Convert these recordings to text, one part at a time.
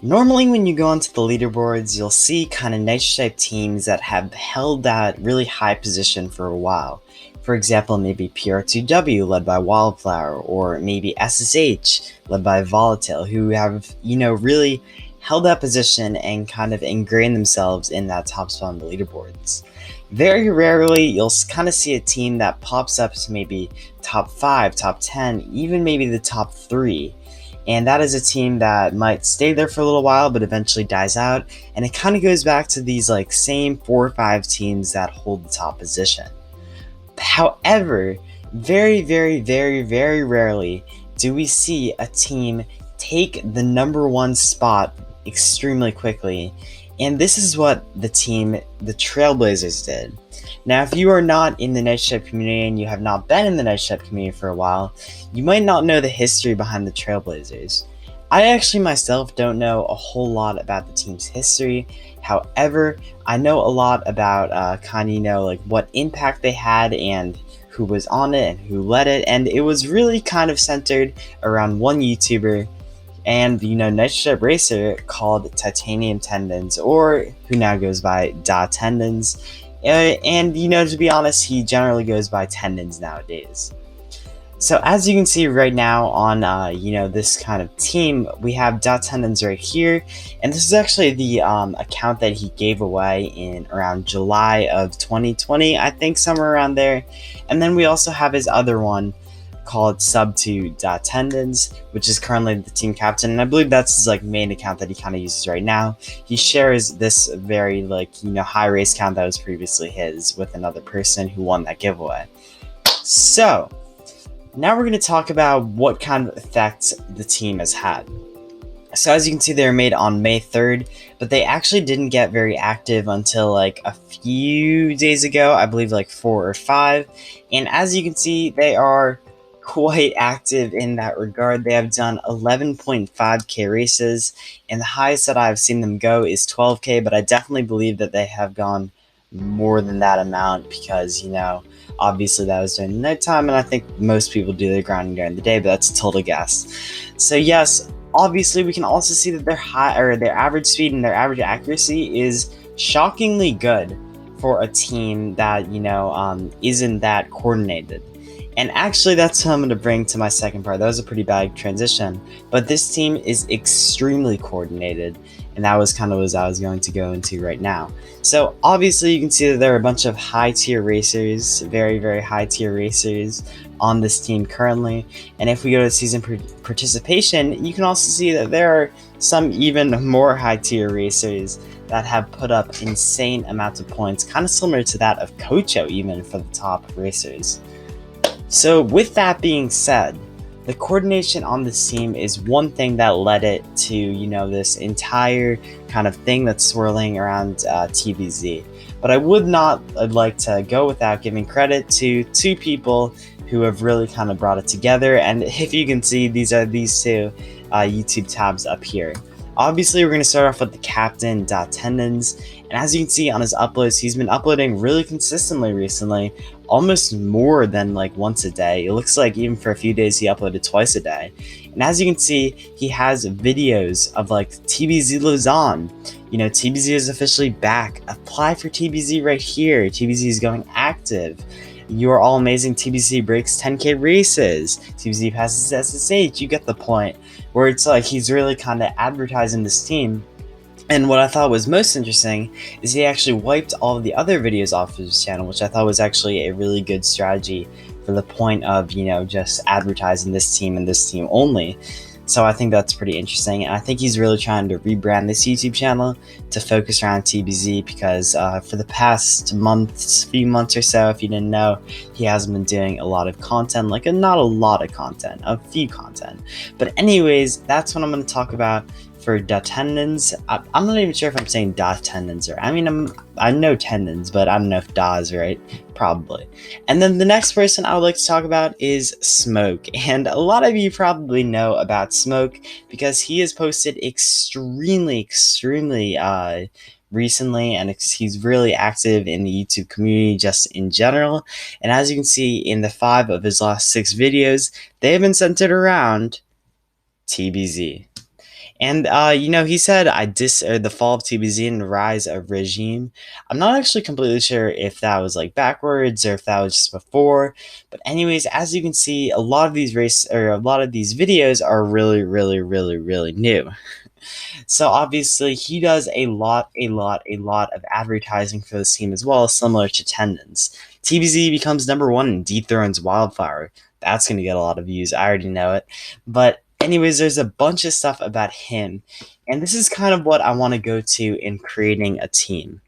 Normally when you go onto the leaderboards, you'll see kind of niche-type teams that have held that really high position for a while. For example, maybe PR2W led by Wildflower, or maybe SSH led by Volatile, who have, really held that position and kind of ingrained themselves in that top spot on the leaderboards. Very rarely, you'll kind of see a team that pops up to maybe top 5, top 10, even maybe the top 3. And that is a team that might stay there for a little while but eventually dies out, and it kind of goes back to these same 4 or 5 teams that hold the top position. However, very, very, very, very rarely do we see a team take the number 1 spot extremely quickly, and this is what the Trailblazers did. Now, if you are not in the niche-type community and you have not been in the niche-type community for a while, you might not know the history behind the Trailblazers. I actually myself don't know a whole lot about the team's history. However, I know a lot about what impact they had and who was on it and who led it, and it was really kind of centered around one YouTuber and niche-type racer called Titanium Tendons, or who now goes by Tendons. And to be honest, he generally goes by Tendons nowadays. So as you can see right now on this kind of team, we have Tendons right here, and this is actually the account that he gave away in around July of 2020, I think, somewhere around there. And then we also have his other one called Sub2.Tendons, which is currently the team captain, and I believe that's his main account that he kind of uses right now. He shares this very high race count that was previously his with another person who won that giveaway. So now we're going to talk about what kind of effects the team has had. So as you can see, they were made on May 3rd, but they actually didn't get very active until a few days ago, I believe 4 or 5, and as you can see, they are quite active in that regard. They have done 11.5k races, and the highest that I've seen them go is 12k, but I definitely believe that they have gone more than that amount because, obviously that was during the nighttime, and I think most people do their grinding during the day, but that's a total guess. So yes, obviously we can also see that their average speed and their average accuracy is shockingly good for a team that, isn't that coordinated. And actually, that's what I'm going to bring to my second part. That was a pretty bad transition, but this team is extremely coordinated, and that was kind of what I was going to go into right now. So obviously, you can see that there are a bunch of high-tier racers, very, very high-tier racers on this team currently. And if we go to season participation, you can also see that there are some even more high-tier racers that have put up insane amounts of points, kind of similar to that of Kocho even for the top racers. So with that being said, the coordination on this team is one thing that led it to, this entire kind of thing that's swirling around TBZ. But I would not like to go without giving credit to 2 people who have really kind of brought it together. And if you can see, these are these 2 YouTube tabs up here. Obviously, we're going to start off with the captain, Tendons, and as you can see on his uploads, he's been uploading really consistently recently, almost more than once a day. It looks like even for a few days he uploaded twice a day. And as you can see, he has videos of TBZ lives on. TBZ is officially back. Apply for TBZ right here. TBZ is going active. You are all amazing. TBZ breaks 10k races. TBZ passes SSH. You get the point. Where it's he's really kind of advertising this team. And what I thought was most interesting is he actually wiped all of the other videos off of his channel, which I thought was actually a really good strategy for the point of, just advertising this team and this team only. So I think that's pretty interesting, and I think he's really trying to rebrand this YouTube channel to focus around TBZ because for the past few months or so, if you didn't know, he hasn't been doing a lot of content, not a lot of content, a few content. But anyways, that's what I'm going to talk about for Tendons. I'm not even sure if I'm saying Tendons or, I know Tendons, but I don't know if Da is right. Probably. And then the next person I would like to talk about is Smoke. And a lot of you probably know about Smoke because he has posted extremely recently, and he's really active in the YouTube community just in general. And as you can see in the 5 of his last 6 videos, they have been centered around TBZ. And he said the fall of TBZ and the rise of regime. I'm not actually completely sure if that was like backwards or if that was just before. But anyways, as you can see, a lot of these videos are really, really, really, really new. So obviously he does a lot of advertising for this team as well, similar to Tendons. TBZ becomes #1 and dethrones Wildflower. That's gonna get a lot of views. I already know it. But anyways, there's a bunch of stuff about him, and this is kind of what I want to go to in creating a team.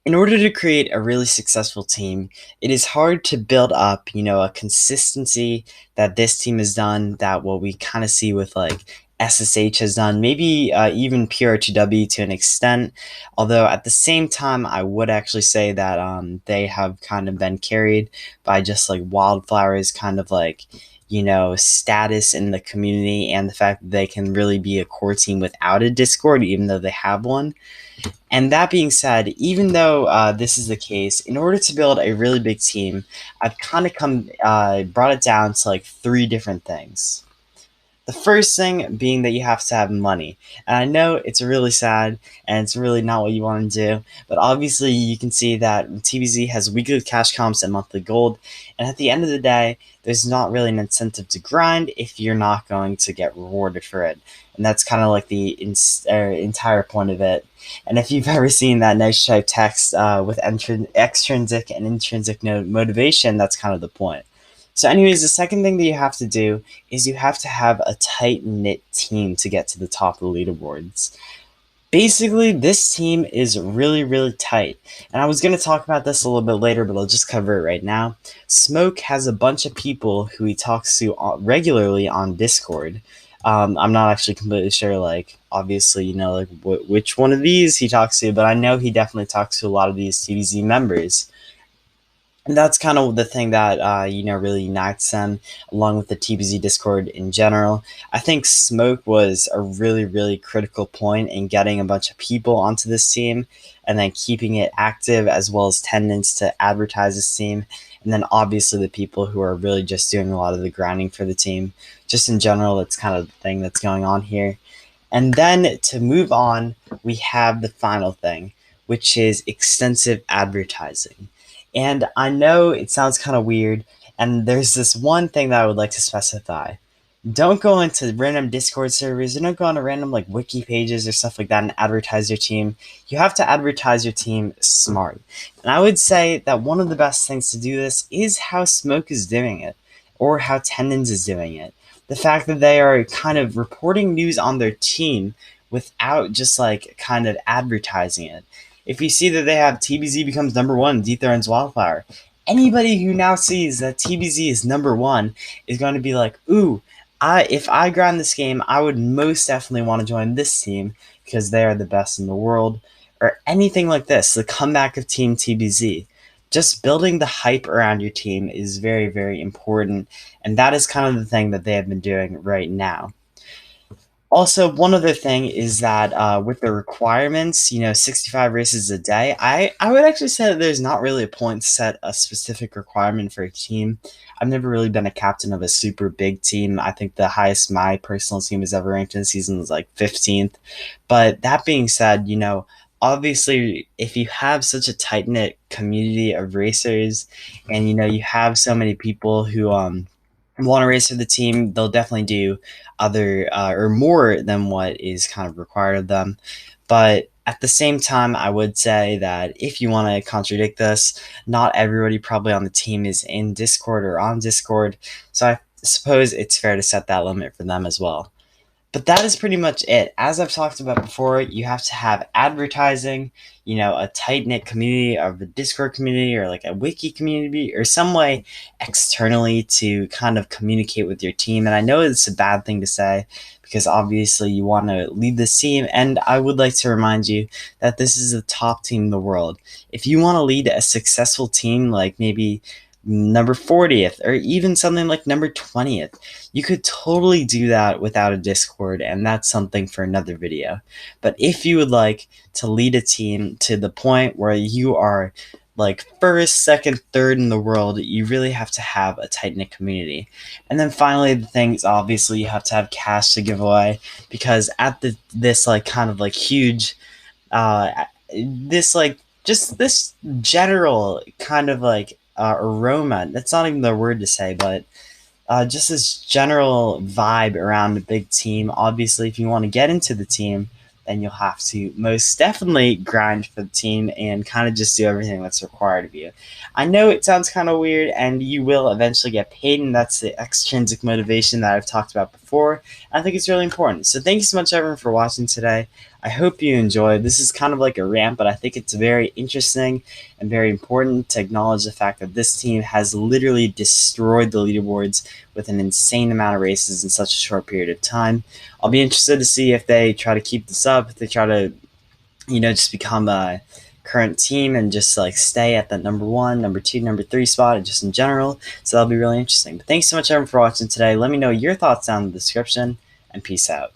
In order to create a really successful team, it is hard to build up, a consistency that this team has done, that what we kind of see with like SSH has done, maybe even PR2W to an extent. Although at the same time, I would actually say that they have kind of been carried by just like Wildflower's kind of like, status in the community and the fact that they can really be a core team without a Discord, even though they have one. And that being said, even though this is the case, in order to build a really big team, I've kind of brought it down to like 3 different things. The first thing being that you have to have money. And I know it's really sad and it's really not what you want to do, but obviously you can see that TBZ has weekly cash comps and monthly gold. And at the end of the day, there's not really an incentive to grind if you're not going to get rewarded for it. And that's kind of like the entire point of it. And if you've ever seen that nice type text with extrinsic and intrinsic motivation, that's kind of the point. So anyways, the second thing that you have to do is you have to have a tight-knit team to get to the top of the leaderboards. Basically, this team is really, really tight. And I was going to talk about this a little bit later, but I'll just cover it right now. Smoke has a bunch of people who he talks to regularly on Discord. I'm not actually completely sure, like, obviously, like which one of these he talks to, but I know he definitely talks to a lot of these TBZ members. And that's kind of the thing that, really unites them, along with the TBZ Discord in general. I think Smoke was a really, really critical point in getting a bunch of people onto this team and then keeping it active, as well as Tendons to advertise this team. And then obviously the people who are really just doing a lot of the grinding for the team. Just in general, that's kind of the thing that's going on here. And then to move on, we have the final thing, which is extensive advertising. And I know it sounds kind of weird, and there's this one thing that I would like to specify. Don't go into random Discord servers, don't go onto random like wiki pages or stuff like that and advertise your team. You have to advertise your team smart. And I would say that one of the best things to do this is how Smoke is doing it, or how Tendons is doing it. The fact that they are kind of reporting news on their team without just like kind of advertising it. If you see that they have TBZ becomes #1, dethrones Wildflower, anybody who now sees that TBZ is #1 is going to be like, ooh, if I grind this game, I would most definitely want to join this team because they are the best in the world, or anything like this, the comeback of Team TBZ. Just building the hype around your team is very, very important, and that is kind of the thing that they have been doing right now. Also, one other thing is that with the requirements, 65 races a day, I would actually say that there's not really a point to set a specific requirement for a team. I've never really been a captain of a super big team. I think the highest my personal team has ever ranked in the season was like 15th. But that being said, obviously, if you have such a tight-knit community of racers and, you have so many people who want to race for the team, they'll definitely do other or more than what is kind of required of them. But at the same time, I would say that if you want to contradict this, not everybody probably on the team is in Discord or on Discord. So I suppose it's fair to set that limit for them as well. But that is pretty much it. As I've talked about before, you have to have advertising, a tight-knit community of a Discord community or like a wiki community or some way externally to kind of communicate with your team. And I know it's a bad thing to say because obviously you want to lead this team. And I would like to remind you that this is the top team in the world. If you want to lead a successful team, like maybe number 40th or even something like number 20th, you could totally do that without a Discord, and that's something for another video. But if you would like to lead a team to the point where you are like first, second, third in the world, you really have to have a tight knit community. And then finally, the thing is obviously you have to have cash to give away, because at this like kind of like huge, this like just this general kind of like aroma. That's not even the word to say, but just this general vibe around a big team. Obviously, if you want to get into the team, then you'll have to most definitely grind for the team and kind of just do everything that's required of you. I know it sounds kind of weird, and you will eventually get paid, and that's the extrinsic motivation that I've talked about before. I think it's really important. So thank you so much, everyone, for watching today. I hope you enjoyed. This is kind of like a rant, but I think it's very interesting and very important to acknowledge the fact that this team has literally destroyed the leaderboards with an insane amount of races in such a short period of time. I'll be interested to see if they try to keep this up, if they try to, just become a current team and just like stay at that number 1, number 2, number 3 spot, and just in general. So that'll be really interesting. But thanks so much, everyone, for watching today. Let me know your thoughts down in the description, and peace out.